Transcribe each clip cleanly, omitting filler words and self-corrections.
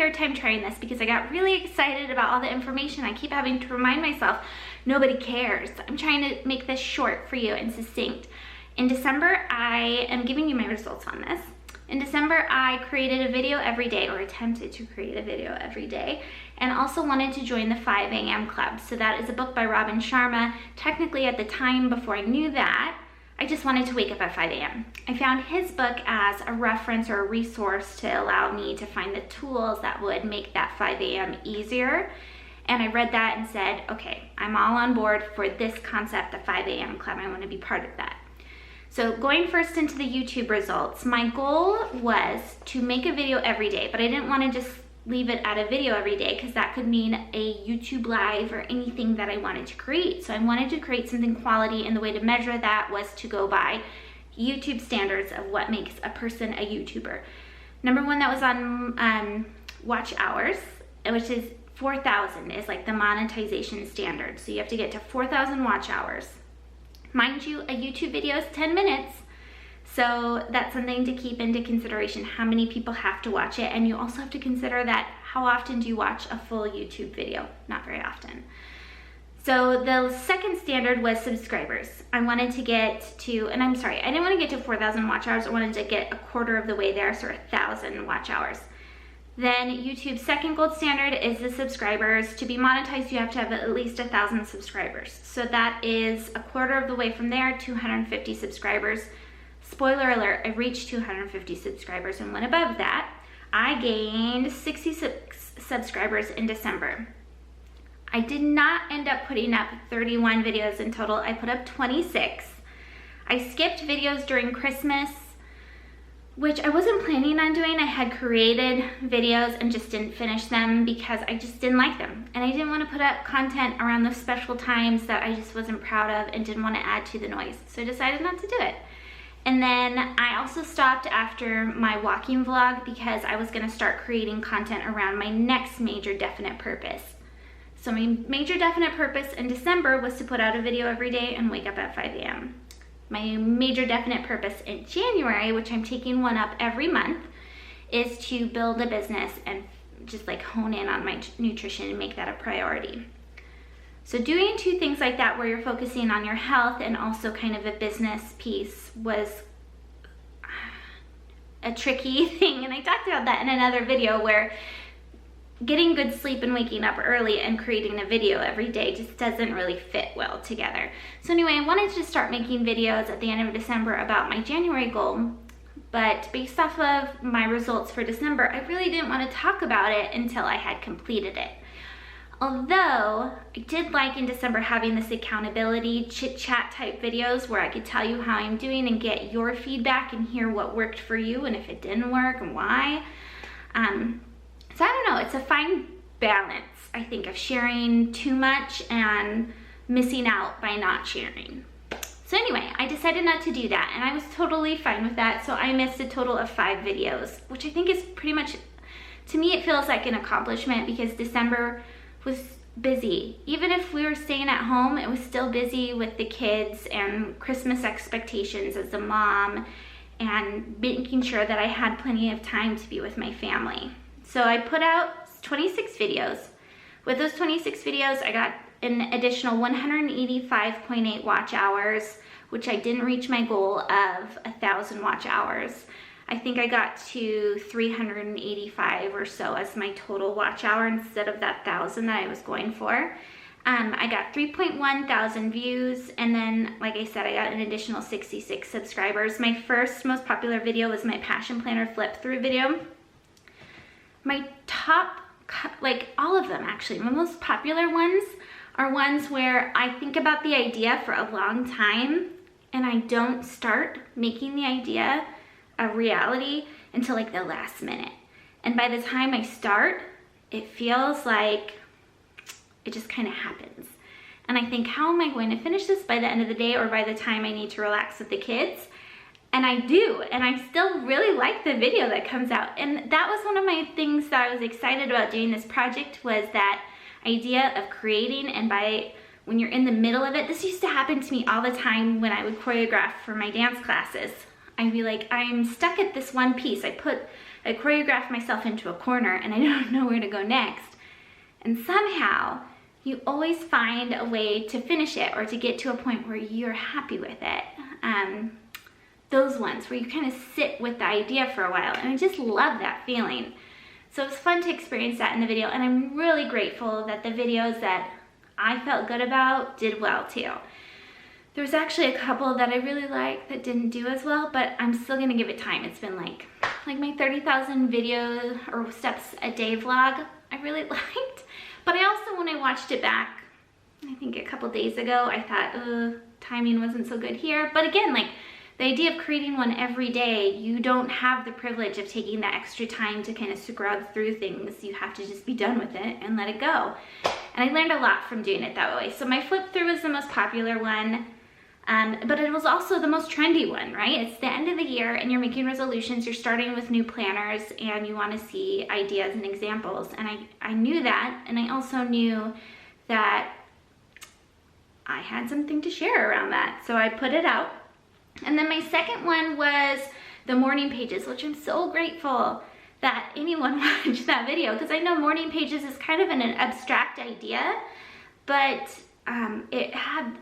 third time trying this because I got really excited about all the information. I keep having to remind myself, nobody cares. I'm trying to make this short for you and succinct. In December, I am giving you my results on this. In December, I created a video every day, or attempted to create a video every day, and also wanted to join the 5 a.m. club. So that is a book by Robin Sharma. Technically, at the time before I knew that, I just wanted to wake up at 5 a.m. I found his book as a reference or a resource to allow me to find the tools that would make that 5 a.m. easier. And I read that and said, okay, I'm all on board for this concept, the 5 a.m. club. I want to be part of that. So going first into the YouTube results, my goal was to make a video every day, but I didn't want to just leave it at a video every day because that could mean a YouTube live or anything that I wanted to create. So I wanted to create something quality, and the way to measure that was to go by YouTube standards of what makes a person a YouTuber. Number one, that was on watch hours, which is 4,000 is like the monetization standard. So you have to get to 4,000 watch hours. Mind you, a YouTube video is 10 minutes. So that's something to keep into consideration, how many people have to watch it. And you also have to consider that how often do you watch a full YouTube video? Not very often. So the second standard was subscribers. I wanted to get to, and I'm sorry, I didn't want to get to 4,000 watch hours. I wanted to get a quarter of the way there, so 1,000 watch hours. Then YouTube's second gold standard is the subscribers. To be monetized, you have to have at least 1,000 subscribers. So that is a quarter of the way from there, 250 subscribers. Spoiler alert, I reached 250 subscribers and went above that. I gained 66 subscribers in December. I did not end up putting up 31 videos in total. I put up 26. I skipped videos during Christmas, which I wasn't planning on doing. I had created videos and just didn't finish them because I just didn't like them. And I didn't want to put up content around those special times that I just wasn't proud of and didn't want to add to the noise. So I decided not to do it. And then I also stopped after my walking vlog because I was going to start creating content around my next major definite purpose. So my major definite purpose in December was to put out a video every day and wake up at 5 a.m. My major definite purpose in January, which I'm taking one up every month, is to build a business and just like hone in on my nutrition and make that a priority. So doing two things like that where you're focusing on your health and also kind of a business piece was a tricky thing. And I talked about that in another video where getting good sleep and waking up early and creating a video every day just doesn't really fit well together. So anyway, I wanted to start making videos at the end of December about my January goal, but based off of my results for December, I really didn't want to talk about it until I had completed it. Although I did like in December having this accountability chit chat type videos where I could tell you how I'm doing and get your feedback and hear what worked for you and if it didn't work and why. So I don't know, it's a fine balance, I think, of sharing too much and missing out by not sharing. So anyway, I decided not to do that and I was totally fine with that. So I missed a total of 5 videos, which I think is pretty much, to me it feels like an accomplishment because December was busy. Even if we were staying at home, it was still busy with the kids and Christmas expectations as a mom and making sure that I had plenty of time to be with my family. So I put out 26 videos. With those 26 videos, I got an additional 185.8 watch hours, which I didn't reach my goal of 1,000 watch hours. I think I got to 385 or so as my total watch hour instead of that 1,000 that I was going for. I got 3.1 thousand views, and then, like I said, I got an additional 66 subscribers. My first most popular video was my Passion Planner flip through video. My top, like all of them actually, my most popular ones are ones where I think about the idea for a long time and I don't start making the idea a reality until like the last minute. And by the time I start, it feels like it just kind of happens. And I think, how am I going to finish this by the end of the day or by the time I need to relax with the kids? And I do, and I still really like the video that comes out. And that was one of my things that I was excited about doing this project, was that idea of creating, and when you're in the middle of it, this used to happen to me all the time when I would choreograph for my dance classes. I'd be like, I'm stuck at this one piece. I put I choreographed myself into a corner and I don't know where to go next. And somehow you always find a way to finish it or to get to a point where you're happy with it. Those ones where you kind of sit with the idea for a while, and I just love that feeling. So it was fun to experience that in the video, and I'm really grateful that the videos that I felt good about did well too. There was actually a couple that I really liked that didn't do as well, but I'm still gonna give it time. It's been like my 30,000 video or steps a day vlog I really liked. But I also, when I watched it back, I think a couple days ago, I thought, timing wasn't so good here. But again, like the idea of creating one every day, you don't have the privilege of taking that extra time to kind of scrub through things. You have to just be done with it and let it go. And I learned a lot from doing it that way. So my flip through was the most popular one, but it was also the most trendy one, right? It's the end of the year and you're making resolutions, you're starting with new planners and you want to see ideas and examples. And I knew that, and I also knew that I had something to share around that. So I put it out. And then my second one was the morning pages, which I'm so grateful that anyone watched that video, because I know morning pages is kind of an abstract idea, but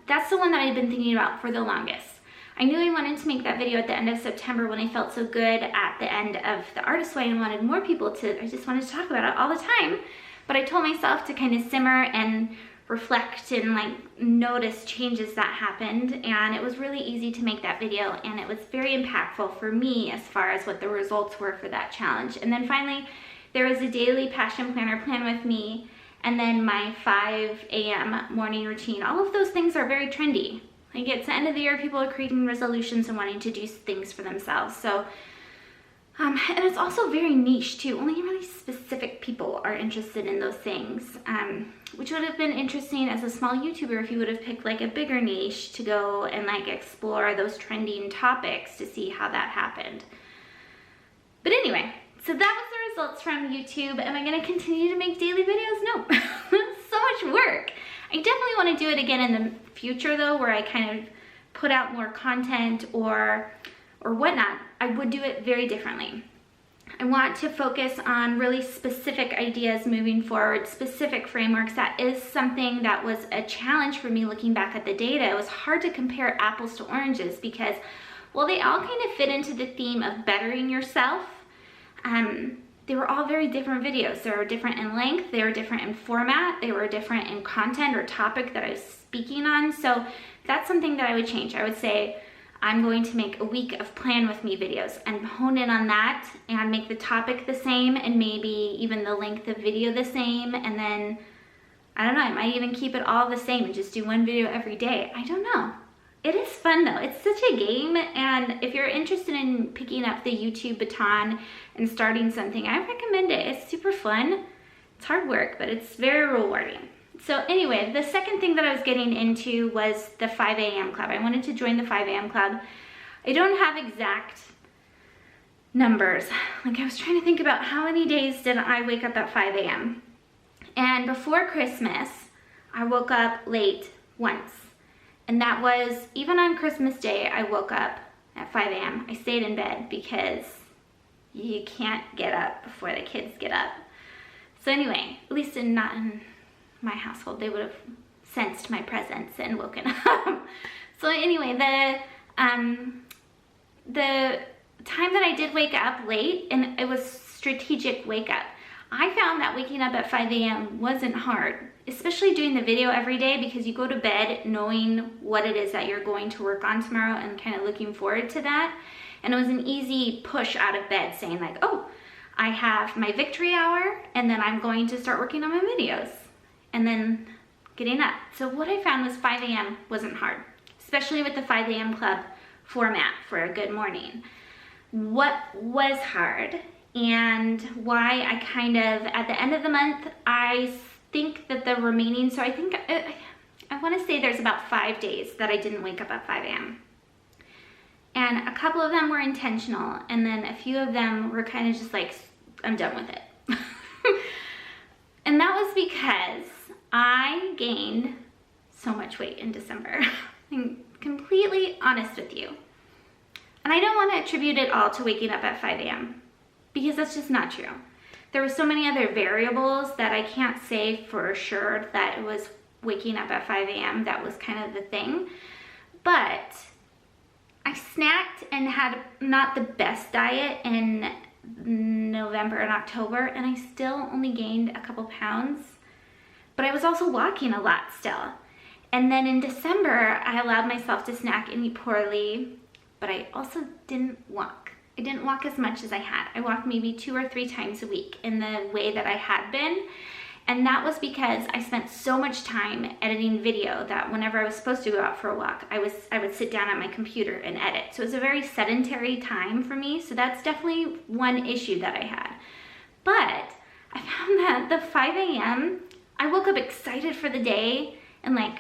that's the one that I've been thinking about for the longest. I knew I wanted to make that video at the end of September when I felt so good at the end of the Artist Way and wanted more people to, I just wanted to talk about it all the time. But I told myself to kind of simmer and reflect and like notice changes that happened, and it was really easy to make that video, and it was very impactful for me as far as what the results were for that challenge. And then finally there was a daily passion planner plan with me, and then my 5 a.m. morning routine. All of those things are very trendy. Like it's the end of the year, people are creating resolutions and wanting to do things for themselves. So and it's also very niche too. Only really specific people are interested in those things, which would have been interesting as a small YouTuber if you would have picked like a bigger niche to go and like explore those trending topics to see how that happened. But anyway, so that was the results from YouTube. Am I gonna continue to make daily videos? No, so much work. I definitely wanna do it again in the future though, where I kind of put out more content or whatnot. I would do it very differently. I want to focus on really specific ideas moving forward, specific frameworks. That is something that was a challenge for me looking back at the data. It was hard to compare apples to oranges because, well, they all kind of fit into the theme of bettering yourself. They were all very different videos. They were different in length, they were different in format, they were different in content or topic that I was speaking on. So that's something that I would change. I would say, I'm going to make a week of plan with me videos and hone in on that and make the topic the same and maybe even the length of video the same. And then, I don't know, I might even keep it all the same and just do one video every day. I don't know. It is fun though. It's such a game. And if you're interested in picking up the YouTube baton and starting something, I recommend it. It's super fun. It's hard work, but it's very rewarding. So anyway, the second thing that I was getting into was the 5 a.m. club. I wanted to join the 5 a.m. club. I don't have exact numbers. Like I was trying to think about how many days did I wake up at 5 a.m. And before Christmas, I woke up late once. And that was, even on Christmas Day, I woke up at 5 a.m. I stayed in bed because you can't get up before the kids get up. So anyway, at least not in my household, they would have sensed my presence and woken up. So anyway, the time that I did wake up late, and it was strategic wake up, I found that waking up at 5 a.m. wasn't hard, especially doing the video every day, because you go to bed knowing what it is that you're going to work on tomorrow and kind of looking forward to that. And it was an easy push out of bed saying like, oh, I have my victory hour and then I'm going to start working on my videos. And then getting up. So what I found was 5 a.m. wasn't hard, especially with the 5 a.m. club format for a good morning. What was hard and why I kind of, at the end of the month, I think that the remaining, so I think, I want to say there's about 5 days that I didn't wake up at 5 a.m. And a couple of them were intentional, and then a few of them were kind of just like, I'm done with it. And that was because I gained so much weight in December. I'm completely honest with you. And I don't want to attribute it all to waking up at 5 a.m. because that's just not true. There were so many other variables that I can't say for sure that it was waking up at 5 a.m. that was kind of the thing. But I snacked and had not the best diet in November and October, and I still only gained a couple pounds. But I was also walking a lot still. And then in December, I allowed myself to snack and eat poorly, but I also didn't walk. I didn't walk as much as I had. I walked maybe 2 or 3 times a week in the way that I had been. And that was because I spent so much time editing video that whenever I was supposed to go out for a walk, I would sit down at my computer and edit. So it was a very sedentary time for me. So that's definitely one issue that I had. But I found that the 5 a.m., I woke up excited for the day and like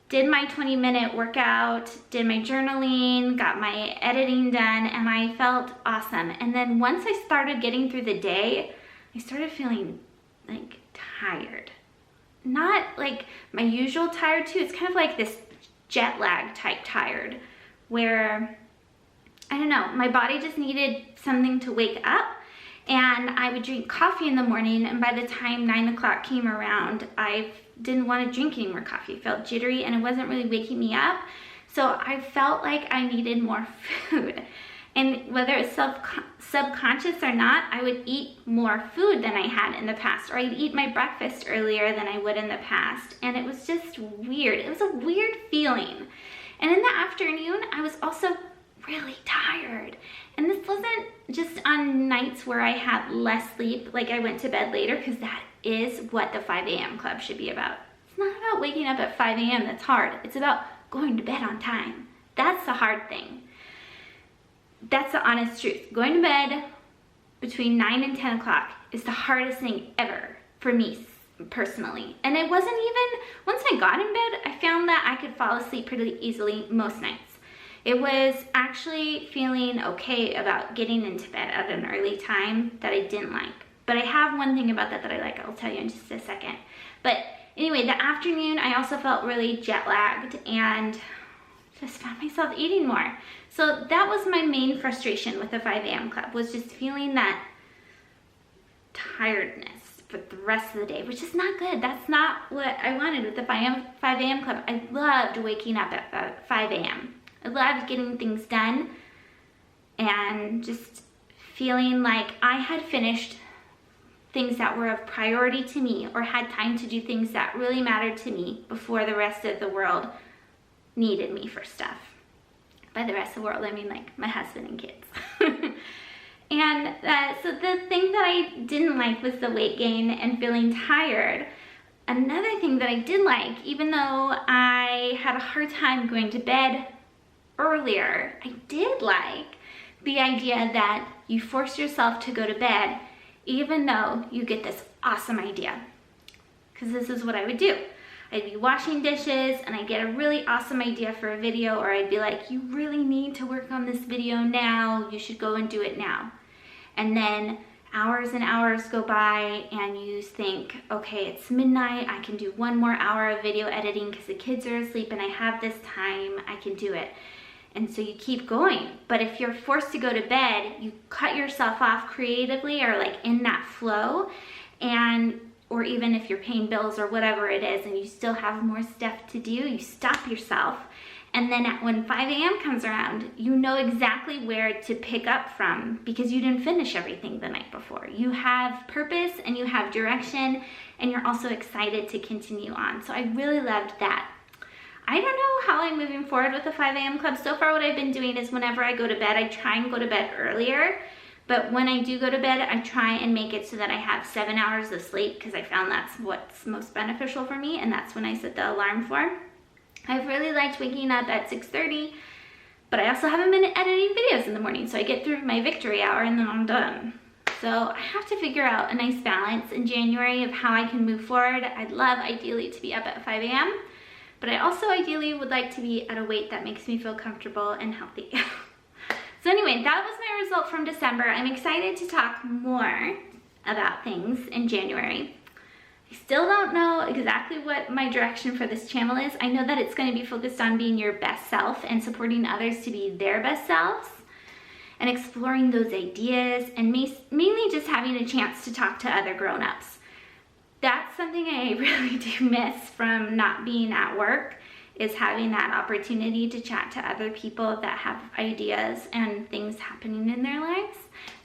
did my 20-minute workout, did my journaling, got my editing done, and I felt awesome. And then once I started getting through the day, I started feeling like tired. Not like my usual tired too. It's kind of like this jet lag type tired where, I don't know, my body just needed something to wake up. And I would drink coffee in the morning, and by the time 9 o'clock came around, I didn't want to drink any more coffee. It felt jittery and it wasn't really waking me up. So I felt like I needed more food. And whether it's subconscious or not, I would eat more food than I had in the past, or I'd eat my breakfast earlier than I would in the past. And it was just weird. It was a weird feeling. And in the afternoon, I was also really tired. And this wasn't just on nights where I had less sleep, like I went to bed later, because that is what the 5 a.m. club should be about. It's not about waking up at 5 a.m. that's hard. It's about going to bed on time. That's the hard thing. That's the honest truth. Going to bed between 9 and 10 o'clock is the hardest thing ever for me personally. And it wasn't even, once I got in bed, I found that I could fall asleep pretty easily most nights. It was actually feeling okay about getting into bed at an early time that I didn't like. But I have one thing about that that I like. I'll tell you in just a second. But anyway, the afternoon, I also felt really jet lagged and just found myself eating more. So that was my main frustration with the 5 a.m. club, was just feeling that tiredness for the rest of the day, which is not good. That's not what I wanted with the 5 a.m. club. I loved waking up at 5 a.m. I loved getting things done and just feeling like I had finished things that were of priority to me, or had time to do things that really mattered to me before the rest of the world needed me for stuff. By the rest of the world, I mean like my husband and kids. And so the thing that I didn't like was the weight gain and feeling tired. Another thing that I did like, even though I had a hard time going to bed earlier, I did like the idea that you force yourself to go to bed even though you get this awesome idea. Because this is what I would do. I'd be washing dishes and I'd get a really awesome idea for a video, or I'd be like, you really need to work on this video now, you should go and do it now. And then hours and hours go by and you think, okay, it's midnight, I can do 1 more hour of video editing because the kids are asleep and I have this time, I can do it. And so you keep going. But if you're forced to go to bed, you cut yourself off creatively, or like in that flow, or even if you're paying bills or whatever it is and you still have more stuff to do, you stop yourself. And then when 5 a.m. comes around, you know exactly where to pick up from because you didn't finish everything the night before. You have purpose and you have direction, and you're also excited to continue on. So I really loved that. I don't know how I'm moving forward with the 5 a.m. club. So far what I've been doing is whenever I go to bed, I try and go to bed earlier. But when I do go to bed, I try and make it so that I have 7 hours of sleep, because I found that's what's most beneficial for me, and that's when I set the alarm for. I've really liked waking up at 6:30, but I also haven't been editing videos in the morning, so I get through my victory hour and then I'm done. So I have to figure out a nice balance in January of how I can move forward. I'd love ideally to be up at 5 a.m., but I also ideally would like to be at a weight that makes me feel comfortable and healthy. So anyway, that was my result from December. I'm excited to talk more about things in January. I still don't know exactly what my direction for this channel is. I know that it's going to be focused on being your best self and supporting others to be their best selves. and exploring those ideas, and mainly just having a chance to talk to other grown-ups. That's something I really do miss from not being at work, is having that opportunity to chat to other people that have ideas and things happening in their lives.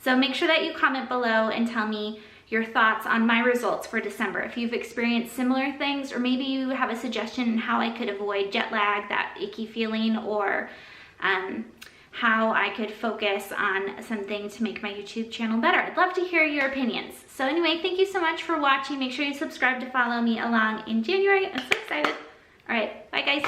So make sure that you comment below and tell me your thoughts on my results for December. If you've experienced similar things, or maybe you have a suggestion on how I could avoid jet lag, that icky feeling, or how I could focus on something to make my YouTube channel better. I'd love to hear your opinions. So anyway, thank you so much for watching. Make sure you subscribe to follow me along in January. I'm so excited. All right, bye guys.